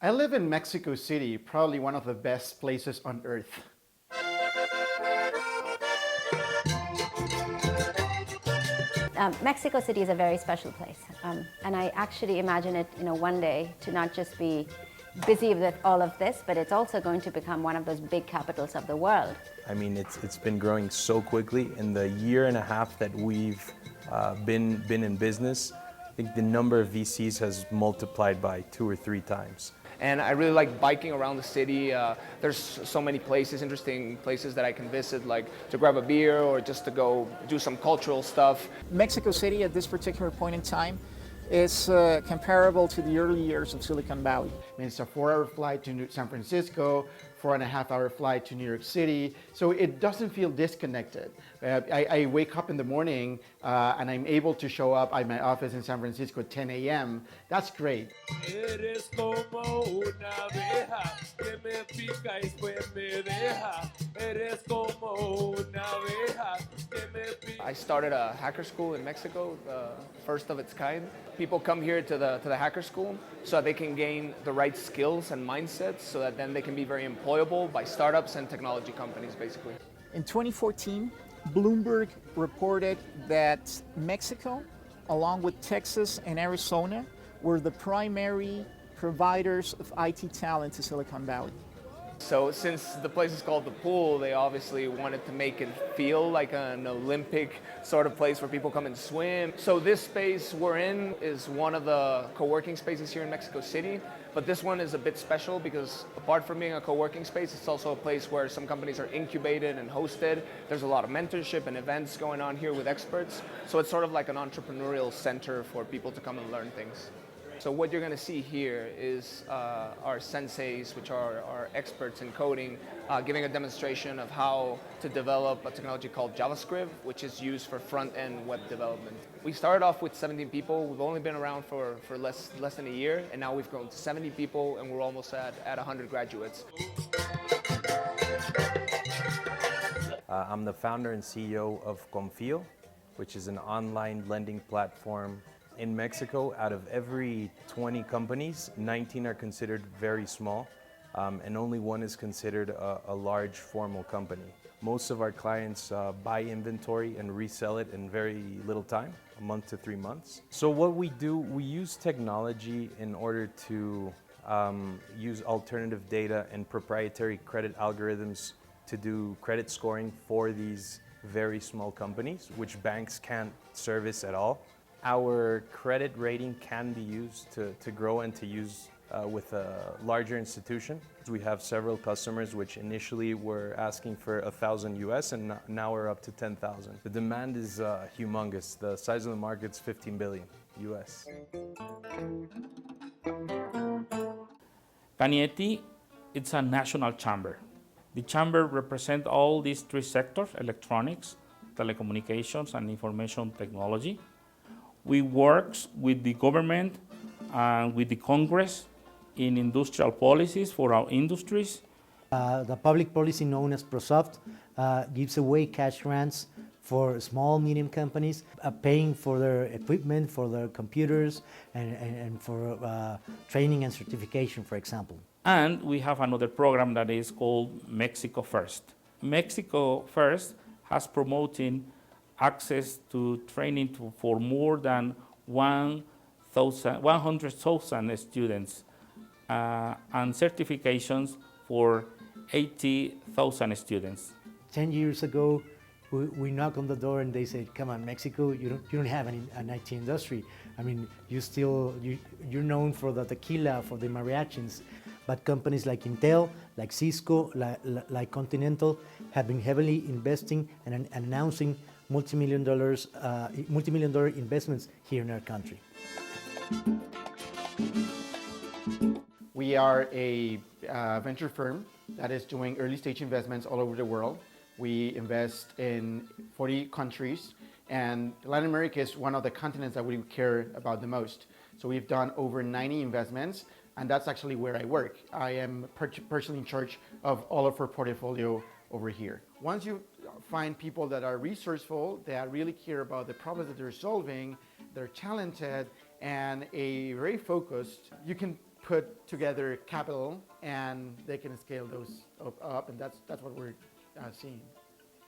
I live in Mexico City, probably one of the best places on earth. Mexico City is a very special place, and I actually imagine it, one day to not just be busy with all of this, but it's also going to become one of those big capitals of the world. I mean, it's been growing so quickly. In the year and a half that we've been in business, I think the number of VCs has multiplied by 2 or 3 times. And I really like biking around the city. There's so many places, interesting places that I can visit, like to grab a beer or just to go do some cultural stuff. Mexico City at this particular point in time is comparable to the early years of Silicon Valley. I mean, it's a 4-hour flight to San Francisco, 4.5-hour flight to New York City, so it doesn't feel disconnected. I wake up in the morning and I'm able to show up at my office in San Francisco at 10 a.m. That's great. I started a hacker school in Mexico, the first of its kind. People come here to the hacker school so that they can gain the right skills and mindsets so that then they can be very employable by startups and technology companies, basically. In 2014, Bloomberg reported that Mexico, along with Texas and Arizona, were the primary providers of IT talent to Silicon Valley. So since the place is called The Pool, they obviously wanted to make it feel like an Olympic sort of place where people come and swim. So this space we're in is one of the co-working spaces here in Mexico City, but this one is a bit special because apart from being a co-working space, it's also a place where some companies are incubated and hosted. There's a lot of mentorship and events going on here with experts. So it's sort of like an entrepreneurial center for people to come and learn things. So what you're going to see here is our senseis, which are our experts in coding, giving a demonstration of how to develop a technology called JavaScript, which is used for front-end web development. We started off with 17 people. We've only been around for less than a year, and now we've grown to 70 people, and we're almost at 100 graduates. I'm the founder and CEO of Confío, which is an online lending platform. In Mexico, out of every 20 companies, 19 are considered very small, and only 1 is considered a large formal company. Most of our clients buy inventory and resell it in very little time, a month to 3 months. So what we do, we use technology in order to use alternative data and proprietary credit algorithms to do credit scoring for these very small companies, which banks can't service at all. Our credit rating can be used to grow and to use with a larger institution. We have several customers which initially were asking for $1,000 US and now we're up to 10,000. The demand is humongous. The size of the market is 15 billion US. CANIETI, it's a national chamber. The chamber represents all these 3 sectors: electronics, telecommunications, and information technology. We work with the government and with the Congress in industrial policies for our industries. The public policy known as ProSoft gives away cash grants for small, medium companies, paying for their equipment, for their computers, and for training and certification, for example. And we have another program that is called Mexico First. Mexico First has promoting access to training for more than 100,000 students and certifications for 80,000 students. 10 years ago, we knock on the door and they said, "Come on, Mexico, you don't have an IT industry. I mean, you're known for the tequila, for the mariachis." But companies like Intel, like Cisco, like Continental have been heavily investing and announcing multi-million-dollar investments here in our country. We are a venture firm that is doing early stage investments all over the world. We invest in 40 countries, and Latin America is one of the continents that we care about the most. So we've done over 90 investments, and that's actually where I work. I am personally in charge of all of our portfolio over here. Once you find people that are resourceful, that really care about the problems that they're solving, they're talented, and very focused, you can put together capital and they can scale those up, and that's what we're seeing.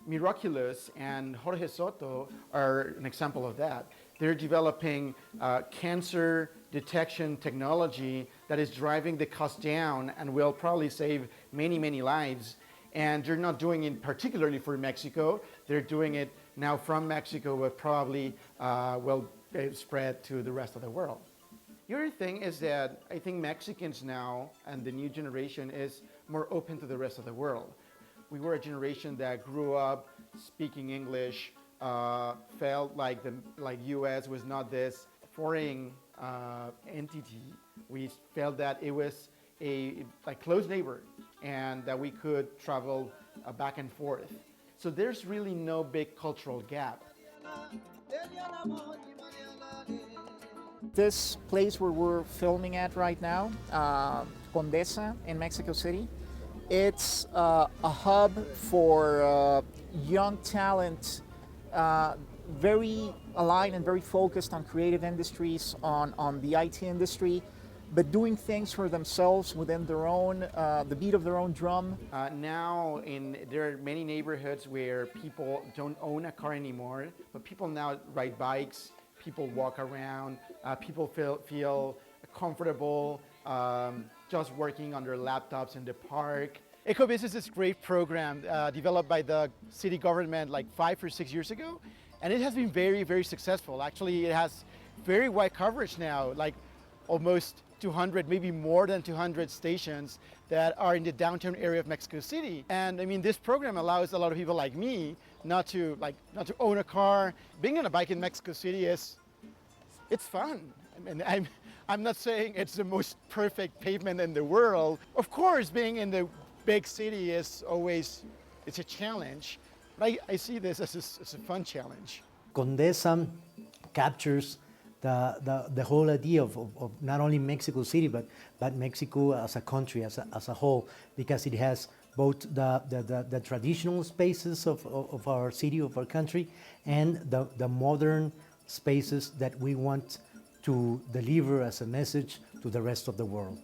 Miraculous and Jorge Soto are an example of that. They're developing cancer detection technology that is driving the cost down and will probably save many, many lives. And they're not doing it particularly for Mexico. They're doing it now from Mexico, but probably will spread to the rest of the world. The other thing is that I think Mexicans now and the new generation is more open to the rest of the world. We were a generation that grew up speaking English, felt like U.S. was not this foreign entity. We felt that it was a close neighbor and that we could travel back and forth. So there's really no big cultural gap. This place where we're filming at right now, Condesa in Mexico City, it's a hub for young talent, very aligned and very focused on creative industries, on the IT industry, but doing things for themselves within their own, the beat of their own drum. Now there are many neighborhoods where people don't own a car anymore, but people now ride bikes, people walk around, people feel comfortable just working on their laptops in the park. EcoBiz is this great program developed by the city government like 5 or 6 years ago, and it has been very, very successful. Actually, it has very wide coverage now, like almost 200, maybe more than 200 stations that are in the downtown area of Mexico City. And I mean, this program allows a lot of people like me not to own a car. Being on a bike in Mexico City it's fun. I mean, I'm not saying it's the most perfect pavement in the world. Of course, being in the big city is always, it's a challenge, but I see this as a fun challenge. Condesa captures the whole idea of not only Mexico City, but Mexico as a country, as a whole, because it has both the traditional spaces of our city, of our country, and the modern spaces that we want to deliver as a message to the rest of the world.